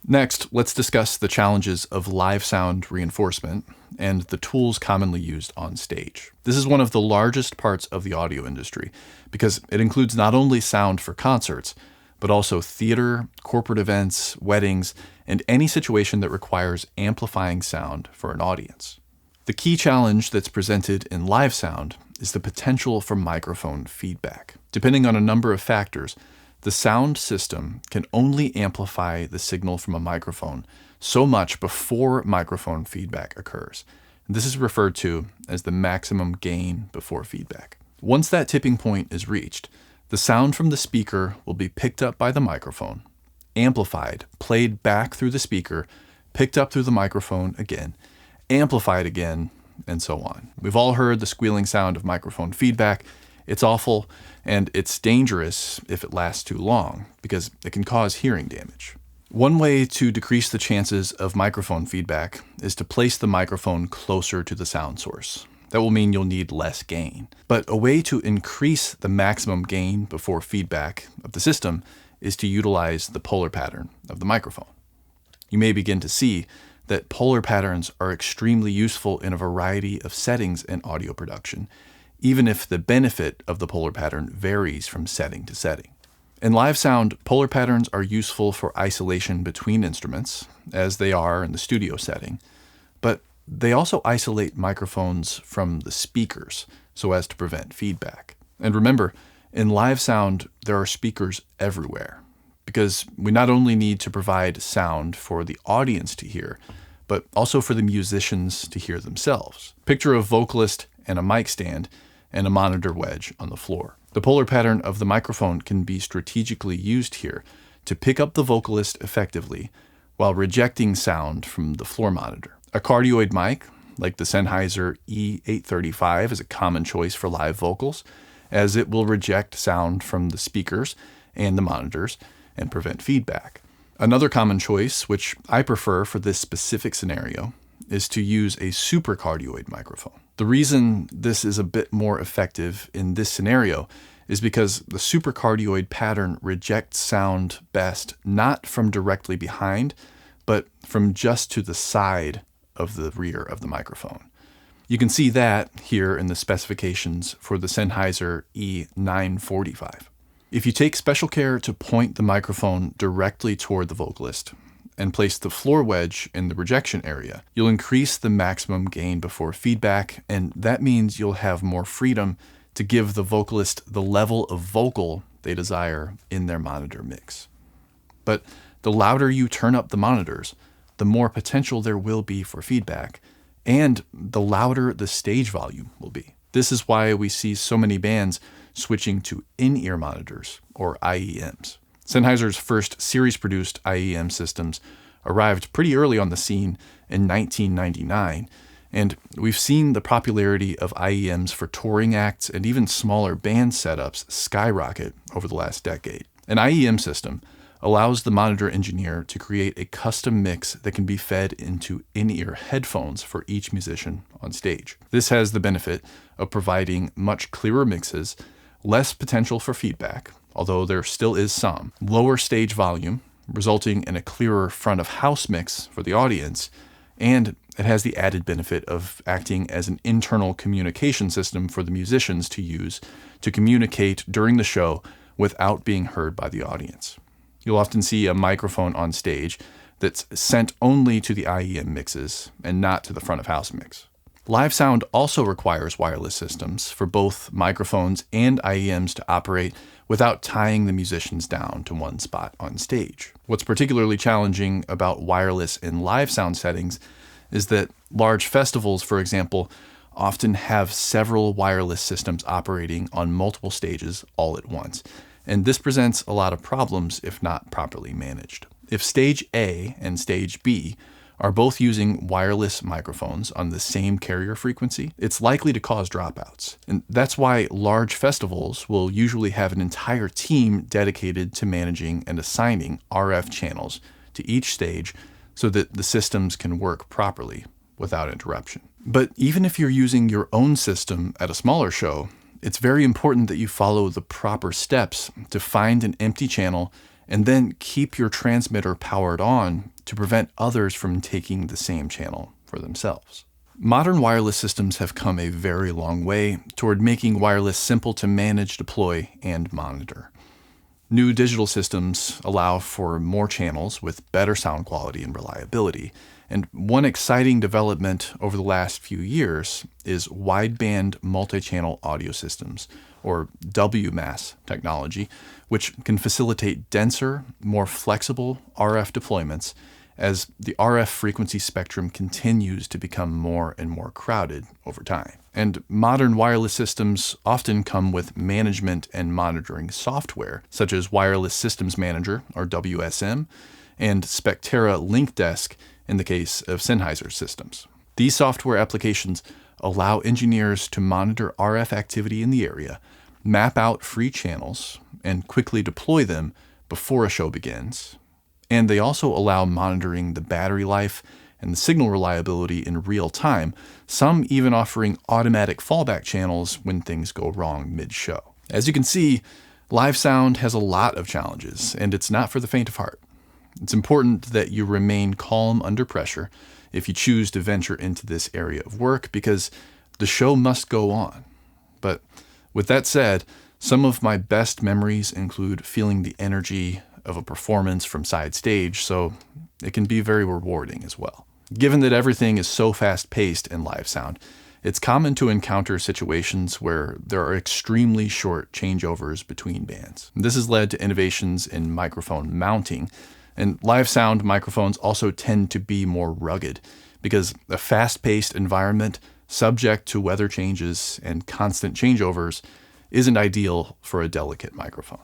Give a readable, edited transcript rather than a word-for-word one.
Next, let's discuss the challenges of live sound reinforcement and the tools commonly used on stage. This is one of the largest parts of the audio industry because it includes not only sound for concerts, but also theater, corporate events, weddings, and any situation that requires amplifying sound for an audience. The key challenge that's presented in live sound is the potential for microphone feedback. Depending on a number of factors, the sound system can only amplify the signal from a microphone so much before microphone feedback occurs. This is referred to as the maximum gain before feedback. Once that tipping point is reached, the sound from the speaker will be picked up by the microphone, amplified, played back through the speaker, picked up through the microphone again, amplified again, and so on. We've all heard the squealing sound of microphone feedback. It's awful, and it's dangerous if it lasts too long, because it can cause hearing damage. One way to decrease the chances of microphone feedback is to place the microphone closer to the sound source. That will mean you'll need less gain. But a way to increase the maximum gain before feedback of the system is to utilize the polar pattern of the microphone. You may begin to see that polar patterns are extremely useful in a variety of settings in audio production, even if the benefit of the polar pattern varies from setting to setting. In live sound, polar patterns are useful for isolation between instruments, as they are in the studio setting, but they also isolate microphones from the speakers so as to prevent feedback. And remember, in live sound, there are speakers everywhere, because we not only need to provide sound for the audience to hear, but also for the musicians to hear themselves. Picture a vocalist and a mic stand and a monitor wedge on the floor. The polar pattern of the microphone can be strategically used here to pick up the vocalist effectively while rejecting sound from the floor monitor. A cardioid mic, like the Sennheiser E835, is a common choice for live vocals, as it will reject sound from the speakers and the monitors and prevent feedback. Another common choice, which I prefer for this specific scenario, is to use a supercardioid microphone. The reason this is a bit more effective in this scenario is because the supercardioid pattern rejects sound best not from directly behind, but from just to the side of the rear of the microphone. You can see that here in the specifications for the Sennheiser E945. If you take special care to point the microphone directly toward the vocalist and place the floor wedge in the rejection area, you'll increase the maximum gain before feedback, and that means you'll have more freedom to give the vocalist the level of vocal they desire in their monitor mix. But the louder you turn up the monitors, the more potential there will be for feedback, and the louder the stage volume will be. This is why we see so many bands switching to in-ear monitors, or IEMs. Sennheiser's first series-produced IEM systems arrived pretty early on the scene in 1999, and we've seen the popularity of IEMs for touring acts and even smaller band setups skyrocket over the last decade. An IEM system allows the monitor engineer to create a custom mix that can be fed into in-ear headphones for each musician on stage. This has the benefit of providing much clearer mixes, less potential for feedback, although there still is some, lower stage volume, resulting in a clearer front-of-house mix for the audience, and it has the added benefit of acting as an internal communication system for the musicians to use to communicate during the show without being heard by the audience. You'll often see a microphone on stage that's sent only to the IEM mixes and not to the front-of-house mix. Live sound also requires wireless systems for both microphones and IEMs to operate without tying the musicians down to one spot on stage. What's particularly challenging about wireless in live sound settings is that large festivals, for example, often have several wireless systems operating on multiple stages all at once, and this presents a lot of problems if not properly managed. If stage A and stage B are both using wireless microphones on the same carrier frequency, it's likely to cause dropouts. And that's why large festivals will usually have an entire team dedicated to managing and assigning RF channels to each stage so that the systems can work properly without interruption. But even if you're using your own system at a smaller show, it's very important that you follow the proper steps to find an empty channel and then keep your transmitter powered on to prevent others from taking the same channel for themselves. Modern wireless systems have come a very long way toward making wireless simple to manage, deploy, and monitor. New digital systems allow for more channels with better sound quality and reliability. And one exciting development over the last few years is wideband multi-channel audio systems, or WMAS technology, which can facilitate denser, more flexible RF deployments as the RF frequency spectrum continues to become more and more crowded over time. And modern wireless systems often come with management and monitoring software, such as Wireless Systems Manager, or WSM, and Spectera Link Desk in the case of Sennheiser systems. These software applications allow engineers to monitor RF activity in the area, map out free channels, and quickly deploy them before a show begins. And they also allow monitoring the battery life and the signal reliability in real time, some even offering automatic fallback channels when things go wrong mid-show. As you can see, live sound has a lot of challenges, and it's not for the faint of heart. It's important that you remain calm under pressure if you choose to venture into this area of work, because the show must go on. But with that said, some of my best memories include feeling the energy of a performance from side stage, so it can be very rewarding as well. Given that everything is so fast-paced in live sound, it's common to encounter situations where there are extremely short changeovers between bands. This has led to innovations in microphone mounting, and live sound microphones also tend to be more rugged because a fast-paced environment subject to weather changes and constant changeovers isn't ideal for a delicate microphone.